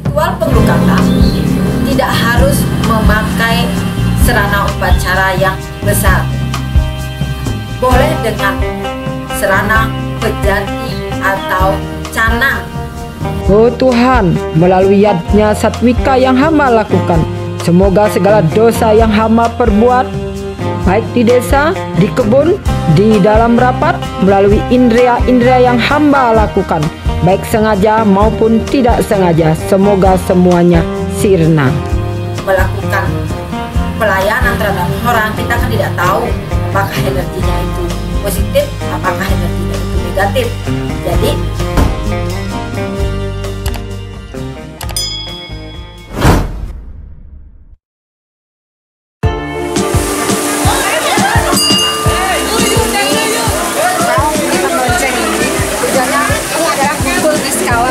Ritual pengelukatan tidak harus memakai sarana upacara yang besar. Boleh dengan sarana pejati atau canang. Oh Tuhan, melalui yadnya Satwika yang hamba lakukan, semoga segala dosa yang hamba perbuat, baik di desa, di kebun, di dalam rapat, melalui indera-indera yang hamba lakukan, baik sengaja maupun tidak sengaja, semoga semuanya sirna. Melakukan pelayanan terhadap orang, kita kan tidak tahu apakah energinya itu positif, apakah energinya itu negatif. Jadi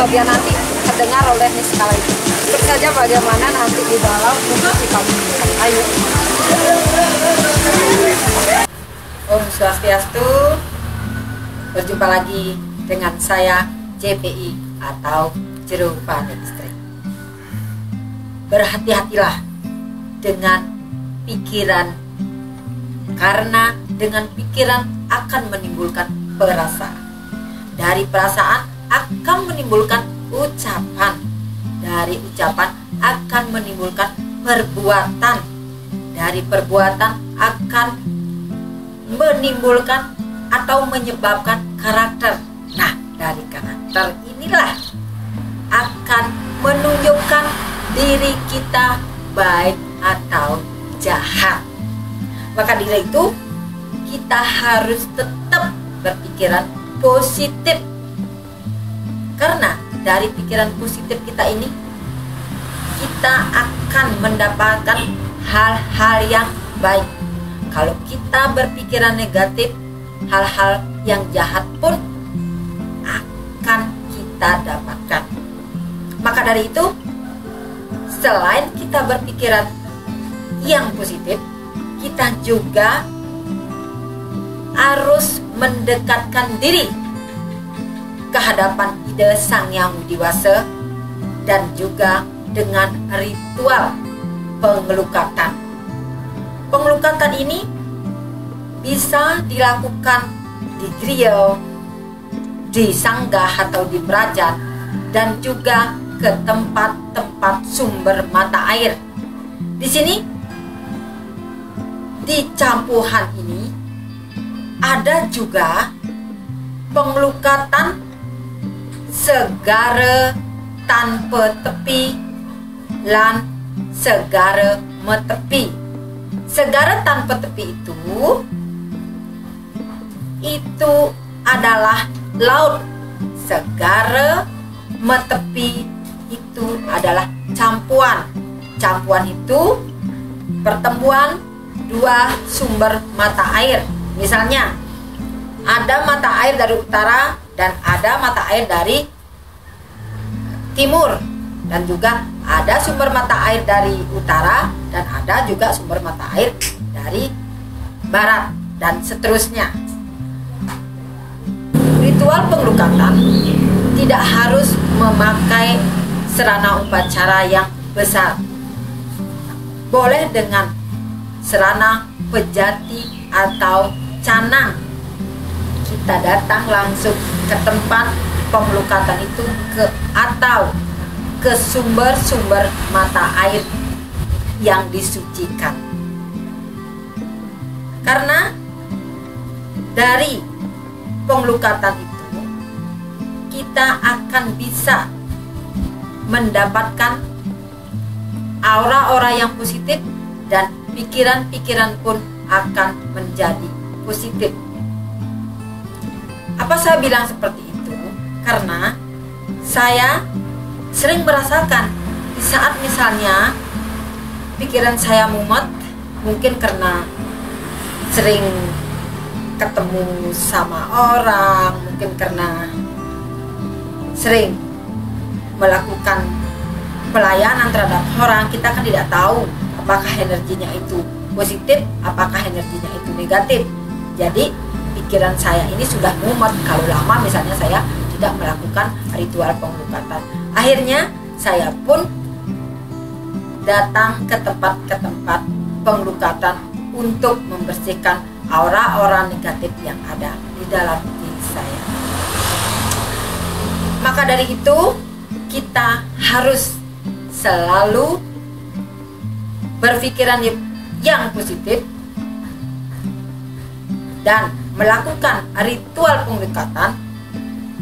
biar nanti terdengar oleh niskala itu. Tentu saja bagaimana nanti di dalam musik kami. Ayo. Om Swastiastu. Berjumpa lagi dengan saya JPI atau Jero Panistri. Berhati-hatilah dengan pikiran, karena dengan pikiran akan menimbulkan perasaan. Dari perasaan akan menimbulkan ucapan, dari ucapan akan menimbulkan perbuatan, dari perbuatan akan menimbulkan atau menyebabkan karakter. Nah, dari karakter inilah akan menunjukkan diri kita baik atau jahat. Maka dari itu kita harus tetap berpikiran positif. Karena dari pikiran positif kita ini, kita akan mendapatkan hal-hal yang baik. Kalau kita berpikiran negatif, hal-hal yang jahat pun akan kita dapatkan. Maka dari itu, selain kita berpikiran yang positif, kita juga harus mendekatkan diri ke hadapan ide Sang Yang Widi Wasa dan juga dengan ritual pengelukatan. Pengelukatan ini bisa dilakukan di griya, di sanggah atau di berajat, dan juga ke tempat-tempat sumber mata air. Di sini, di campuhan ini ada juga pengelukatan segara tanpa tepi lan segara metepi. Segara tanpa tepi itu adalah laut. Segara metepi itu adalah campuan. Campuan itu pertemuan dua sumber mata air. Misalnya ada mata air dari utara dan ada mata air dari timur, dan juga ada sumber mata air dari utara dan ada juga sumber mata air dari barat, dan seterusnya. Ritual pengelukatan tidak harus memakai sarana upacara yang besar. Boleh dengan sarana pejati atau canang. Kita datang langsung ke tempat pengelukatan itu, atau ke sumber-sumber mata air yang disucikan. Karena dari pengelukatan itu kita akan bisa mendapatkan aura-aura yang positif, dan pikiran-pikiran pun akan menjadi positif. Apa saya bilang seperti itu? Karena saya sering merasakan di saat misalnya pikiran saya mumet, mungkin karena sering ketemu sama orang, mungkin karena sering melakukan pelayanan terhadap orang, kita kan tidak tahu apakah energinya itu positif, apakah energinya itu negatif. Jadi pikiran saya ini sudah mumet kalau lama misalnya saya tidak melakukan ritual pengelukatan. Akhirnya saya pun datang ke tempat penglukatan untuk membersihkan aura-aura negatif yang ada di dalam diri saya. Maka dari itu, kita harus selalu berpikiran yang positif dan melakukan ritual penglukatan,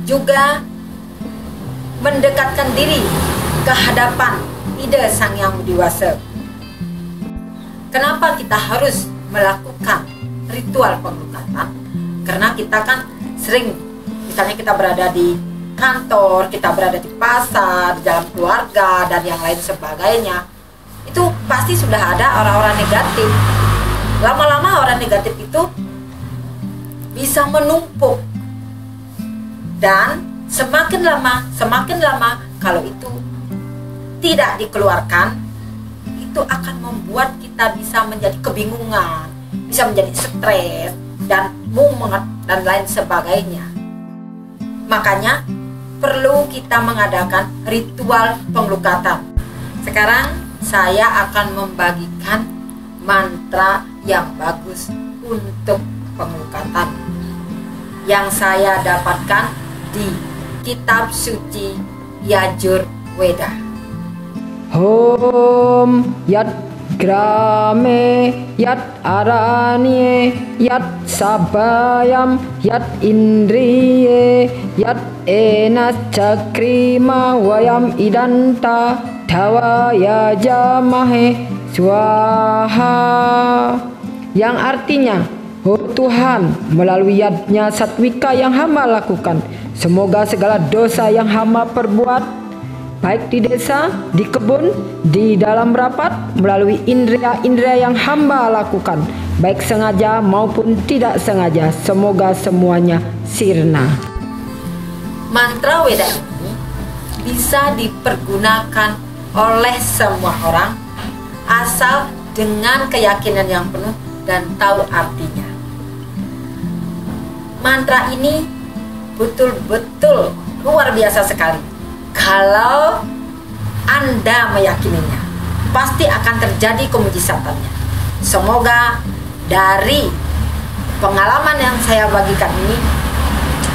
juga mendekatkan diri ke hadapan ide Sang Yang Widi Wasa. Kenapa kita harus melakukan ritual penglukatan? Karena kita kan sering, misalnya kita berada di kantor, kita berada di pasar, di dalam keluarga, dan yang lain sebagainya, itu pasti sudah ada orang-orang negatif. Lama-lama orang negatif itu bisa menumpuk, dan semakin lama kalau itu tidak dikeluarkan, itu akan membuat kita bisa menjadi kebingungan, bisa menjadi stres dan mumet dan lain sebagainya. Makanya perlu kita mengadakan ritual penglukatan. Sekarang saya akan membagikan mantra yang bagus untuk penglukatan yang saya dapatkan di kitab suci Yajurveda. Om Yat Grame Yat Aranye Yat Sabayam Yat Indriye Yat Enas Cakrima Wayam Idanta Dawaya Jamahe Swaha, yang artinya, oh Tuhan, melalui yadnya Satwika yang hamba lakukan, semoga segala dosa yang hamba perbuat, baik di desa, di kebun, di dalam rapat, melalui indera-indera yang hamba lakukan, baik sengaja maupun tidak sengaja, semoga semuanya sirna. Mantra Weda ini bisa dipergunakan oleh semua orang asal dengan keyakinan yang penuh dan tahu artinya. Mantra ini betul-betul luar biasa sekali. Kalau Anda meyakininya, pasti akan terjadi kemujizatannya. Semoga dari pengalaman yang saya bagikan ini,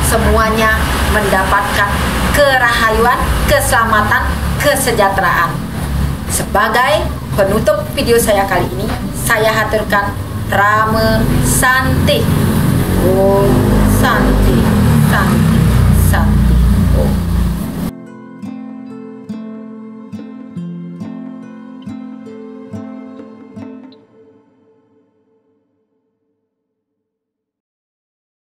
semuanya mendapatkan kerahayuan, keselamatan, kesejahteraan. Sebagai penutup video saya kali ini, saya haturkan Rame Santi. Om Santi.